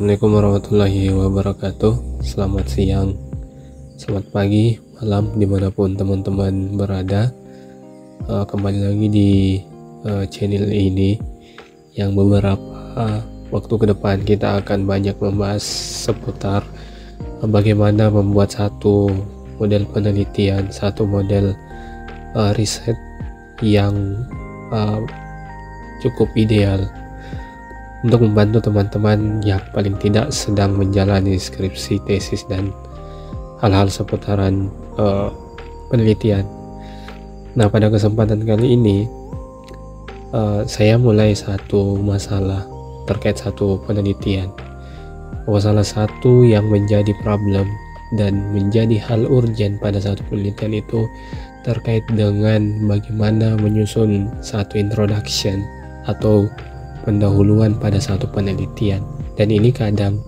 Assalamualaikum warahmatullahi wabarakatuh. Selamat siang, selamat pagi, malam, dimanapun teman-teman berada. Kembali lagi di channel ini, yang beberapa waktu ke depan kita akan banyak membahas seputar bagaimana membuat satu model penelitian, satu model riset yang cukup ideal untuk membantu teman-teman yang paling tidak sedang menjalani skripsi, tesis, dan hal-hal seputaran penelitian. Nah, pada kesempatan kali ini saya mulai satu masalah terkait satu penelitian, bahwa salah satu yang menjadi problem dan menjadi hal urgent pada satu penelitian itu terkait dengan bagaimana menyusun satu introduction atau pendahuluan pada satu penelitian. Dan ini kadang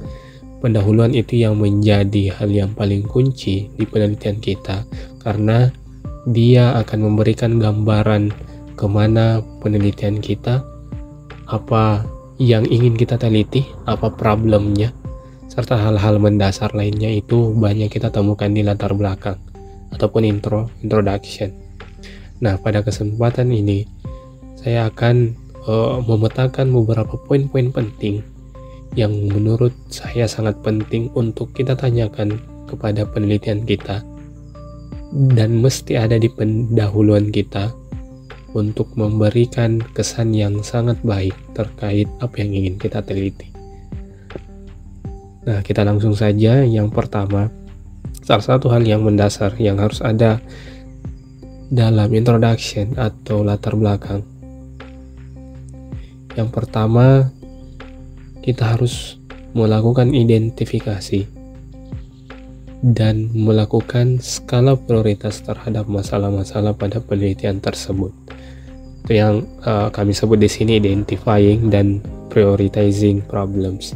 pendahuluan itu yang menjadi hal yang paling kunci di penelitian kita, karena dia akan memberikan gambaran kemana penelitian kita, apa yang ingin kita teliti, apa problemnya, serta hal-hal mendasar lainnya itu banyak kita temukan di latar belakang ataupun introduction. Nah, pada kesempatan ini saya akan memetakan beberapa poin-poin penting yang menurut saya sangat penting untuk kita tanyakan kepada penelitian kita dan mesti ada di pendahuluan kita untuk memberikan kesan yang sangat baik terkait apa yang ingin kita teliti. Nah, kita langsung saja. Yang pertama, salah satu hal yang mendasar yang harus ada dalam introduction atau latar belakang. Yang pertama, kita harus melakukan identifikasi dan melakukan skala prioritas terhadap masalah-masalah pada penelitian tersebut. Itu yang kami sebut di sini identifying dan prioritizing problems.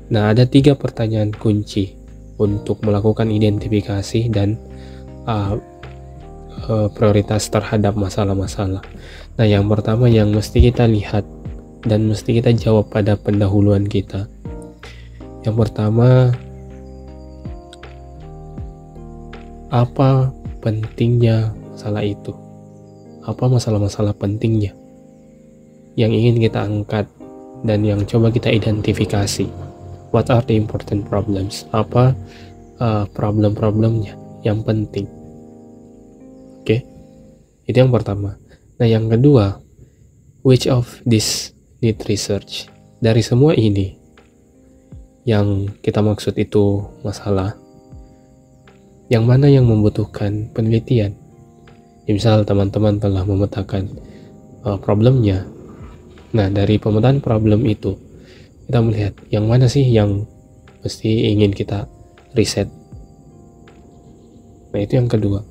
Nah, ada 3 pertanyaan kunci untuk melakukan identifikasi dan prioritas terhadap masalah-masalah. Nah, yang pertama yang mesti kita lihat dan mesti kita jawab pada pendahuluan kita. Yang pertama, apa pentingnya masalah itu? Apa masalah-masalah pentingnya yang ingin kita angkat dan yang coba kita identifikasi? What are the important problems? Apa problem-problemnya yang penting? Oke, itu yang pertama. Nah, yang kedua, which of this need research? Dari semua ini yang kita maksud itu masalah, yang mana yang membutuhkan penelitian? Ya, misal teman-teman telah memetakan problemnya. Nah, dari pemetaan problem itu kita melihat yang mana sih yang mesti ingin kita riset. Nah, itu yang kedua.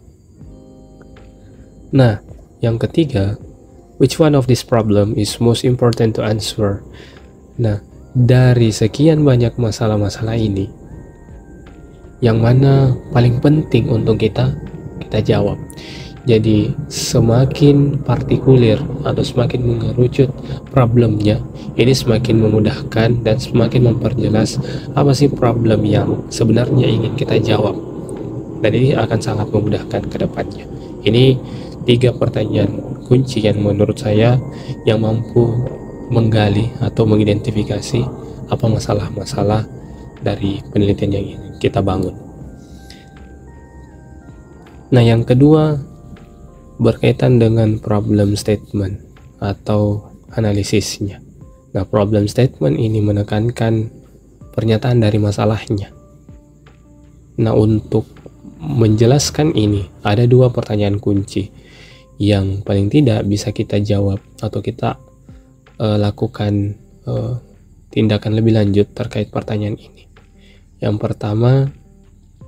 Nah, yang ketiga, which one of this problem is most important to answer? Nah, dari sekian banyak masalah-masalah ini, yang mana paling penting untuk kita jawab. Jadi semakin partikulir atau semakin mengerucut problemnya, ini semakin memudahkan dan semakin memperjelas apa sih problem yang sebenarnya ingin kita jawab. Dan ini akan sangat memudahkan ke depannya. Ini 3 pertanyaan kunci yang menurut saya yang mampu menggali atau mengidentifikasi apa masalah-masalah dari penelitian yang ingin kita bangun. Nah, yang kedua berkaitan dengan problem statement atau analisisnya. Nah, problem statement ini menekankan pernyataan dari masalahnya. Nah, untuk menjelaskan ini ada 2 pertanyaan kunci yang paling tidak bisa kita jawab atau kita lakukan tindakan lebih lanjut terkait pertanyaan ini. Yang pertama,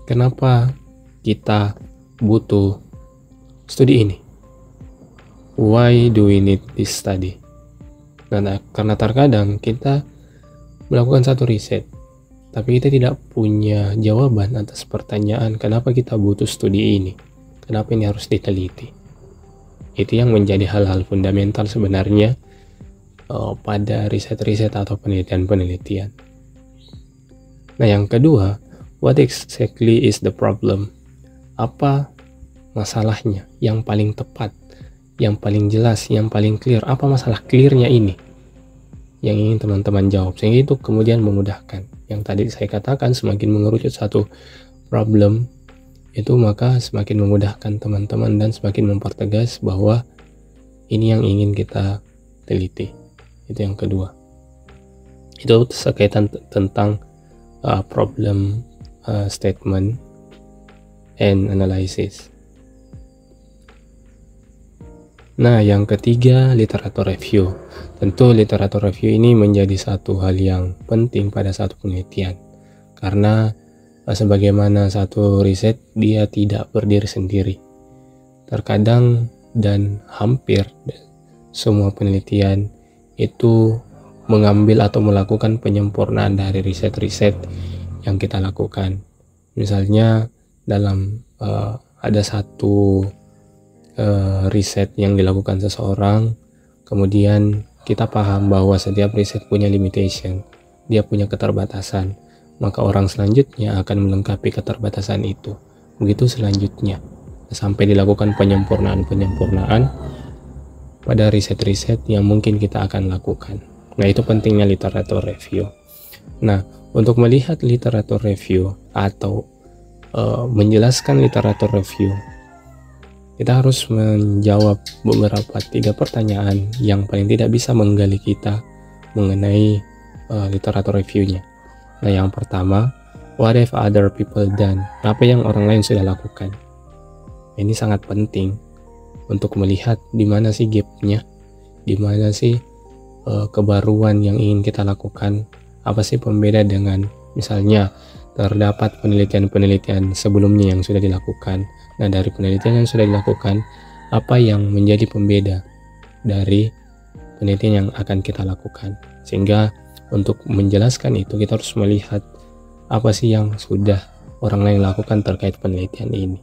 kenapa kita butuh studi ini? Why do we need this study? Nah, karena terkadang kita melakukan satu riset, tapi kita tidak punya jawaban atas pertanyaan kenapa kita butuh studi ini, kenapa ini harus diteliti. Itu yang menjadi hal-hal fundamental sebenarnya pada riset-riset atau penelitian-penelitian. Nah, yang kedua, what exactly is the problem? Apa masalahnya yang paling tepat, yang paling jelas, yang paling clear? Apa masalah clearnya ini yang ingin teman-teman jawab, sehingga itu kemudian memudahkan. Yang tadi saya katakan, semakin mengerucut satu problem itu, maka semakin memudahkan teman-teman dan semakin mempertegas bahwa ini yang ingin kita teliti. Itu yang kedua. Itu sekaitan tentang problem statement and analysis. Nah, yang ketiga, literatur review. Tentu literatur review ini menjadi satu hal yang penting pada satu penelitian, karena sebagaimana satu riset, dia tidak berdiri sendiri. Terkadang dan hampir semua penelitian itu mengambil atau melakukan penyempurnaan dari riset-riset yang kita lakukan. Misalnya dalam ada satu riset yang dilakukan seseorang, kemudian kita paham bahwa setiap riset punya limitation, dia punya keterbatasan, maka orang selanjutnya akan melengkapi keterbatasan itu. Begitu selanjutnya, sampai dilakukan penyempurnaan pada riset-riset yang mungkin kita akan lakukan. Nah, itu pentingnya literatur review. Nah, untuk melihat literatur review atau menjelaskan literatur review, kita harus menjawab beberapa 3 pertanyaan yang paling tidak bisa menggali kita mengenai literatur reviewnya. Nah, yang pertama, what have other people done? Apa yang orang lain sudah lakukan? Ini sangat penting untuk melihat di mana sih gap-nya, di mana sih kebaruan yang ingin kita lakukan, apa sih pembeda dengan misalnya terdapat penelitian-penelitian sebelumnya yang sudah dilakukan. Nah, dari penelitian yang sudah dilakukan, apa yang menjadi pembeda dari penelitian yang akan kita lakukan? Sehingga untuk menjelaskan itu, kita harus melihat apa sih yang sudah orang lain lakukan terkait penelitian ini.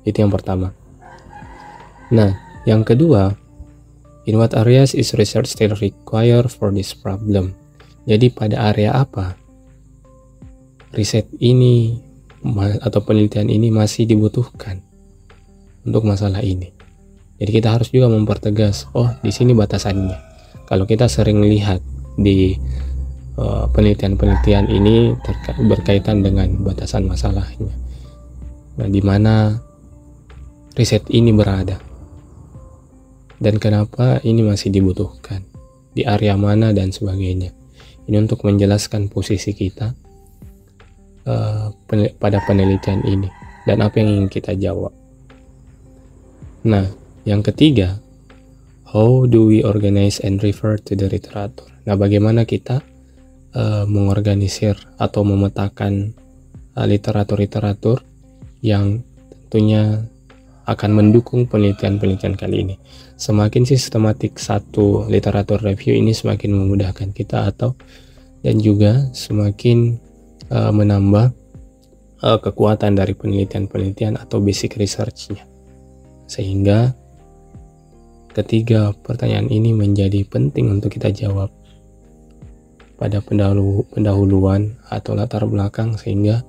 Itu yang pertama. Nah, yang kedua, in what areas is research still required for this problem? Jadi pada area apa riset ini atau penelitian ini masih dibutuhkan untuk masalah ini. Jadi kita harus juga mempertegas, oh di sini batasannya. Kalau kita sering lihat di penelitian-penelitian ini berkaitan dengan batasan masalahnya. Nah, di mana riset ini berada dan kenapa ini masih dibutuhkan, di area mana dan sebagainya. Ini untuk menjelaskan posisi kita pada penelitian ini dan apa yang ingin kita jawab. Nah, yang ketiga, how do we organize and refer to the literature? Nah, bagaimana kita mengorganisir atau memetakan literatur-literatur yang tentunya akan mendukung penelitian-penelitian kali ini. Semakin sistematik satu literatur review ini, semakin memudahkan kita dan juga semakin menambah kekuatan dari penelitian-penelitian atau basic research-nya. Sehingga ketiga pertanyaan ini menjadi penting untuk kita jawab pada pendahuluan atau latar belakang, sehingga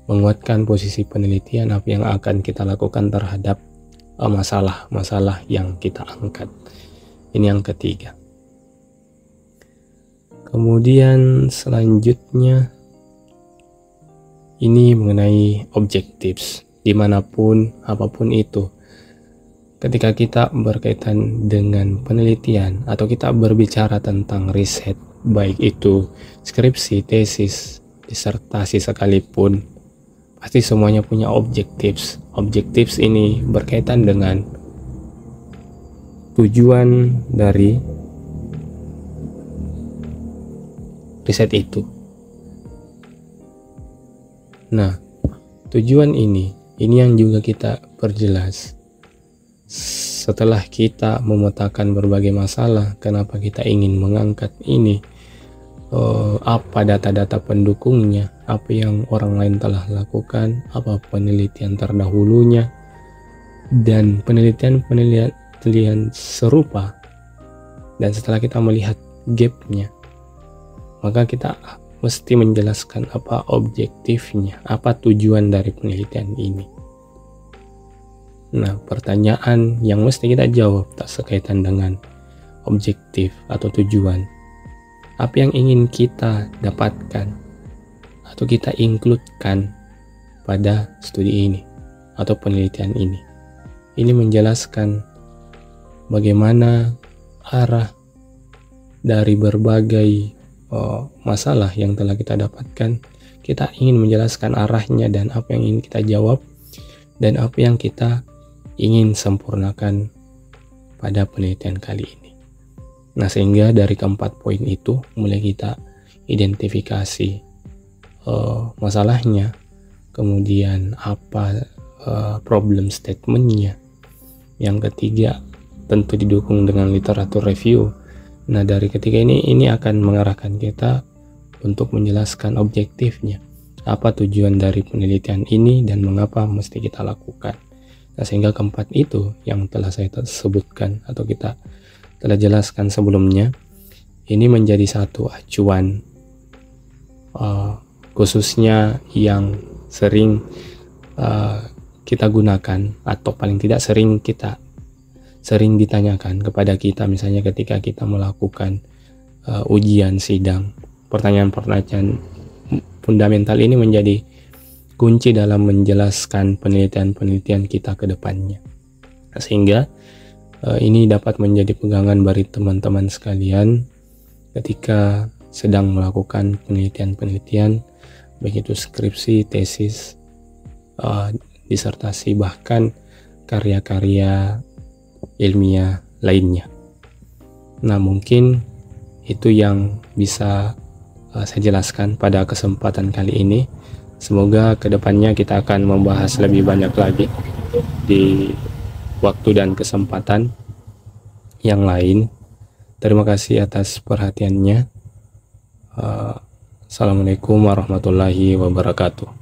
menguatkan posisi penelitian apa yang akan kita lakukan terhadap masalah-masalah yang kita angkat. Ini yang ketiga. Kemudian selanjutnya ini mengenai objectives. Dimanapun, apapun itu, ketika kita berkaitan dengan penelitian atau kita berbicara tentang riset, baik itu skripsi, tesis, disertasi sekalipun, pasti semuanya punya objectives. Objectives ini berkaitan dengan tujuan dari riset itu. Nah, tujuan ini yang juga kita perjelas setelah kita memetakan berbagai masalah, kenapa kita ingin mengangkat ini, apa data-data pendukungnya, apa yang orang lain telah lakukan, apa penelitian terdahulunya, dan penelitian serupa. Dan setelah kita melihat gap-nya, maka kita mesti menjelaskan apa objektifnya, apa tujuan dari penelitian ini. Nah, pertanyaan yang mesti kita jawab tak sekaitan dengan objektif atau tujuan. Apa yang ingin kita dapatkan atau kita include-kan pada studi ini atau penelitian ini. Ini menjelaskan bagaimana arah dari berbagai masalah yang telah kita dapatkan. Kita ingin menjelaskan arahnya dan apa yang ingin kita jawab dan apa yang kita ingin sempurnakan pada penelitian kali ini. Nah, sehingga dari keempat poin itu mulai kita identifikasi masalahnya, kemudian apa problem statementnya. Yang ketiga tentu didukung dengan literatur review. Nah, dari ketiga ini akan mengarahkan kita untuk menjelaskan objektifnya, apa tujuan dari penelitian ini dan mengapa mesti kita lakukan. Nah, sehingga keempat itu yang telah saya sebutkan atau kita telah jelaskan sebelumnya, ini menjadi satu acuan khususnya yang sering kita gunakan atau paling tidak sering ditanyakan kepada kita, misalnya ketika kita melakukan ujian sidang. Pertanyaan-pertanyaan fundamental ini menjadi kunci dalam menjelaskan penelitian-penelitian kita ke depannya. Sehingga ini dapat menjadi pegangan bagi teman-teman sekalian ketika sedang melakukan penelitian-penelitian, baik itu skripsi, tesis, disertasi, bahkan karya-karya ilmiah lainnya. Nah, mungkin itu yang bisa saya jelaskan pada kesempatan kali ini. Semoga kedepannya kita akan membahas lebih banyak lagi di waktu dan kesempatan yang lain. Terima kasih atas perhatiannya. Assalamualaikum warahmatullahi wabarakatuh.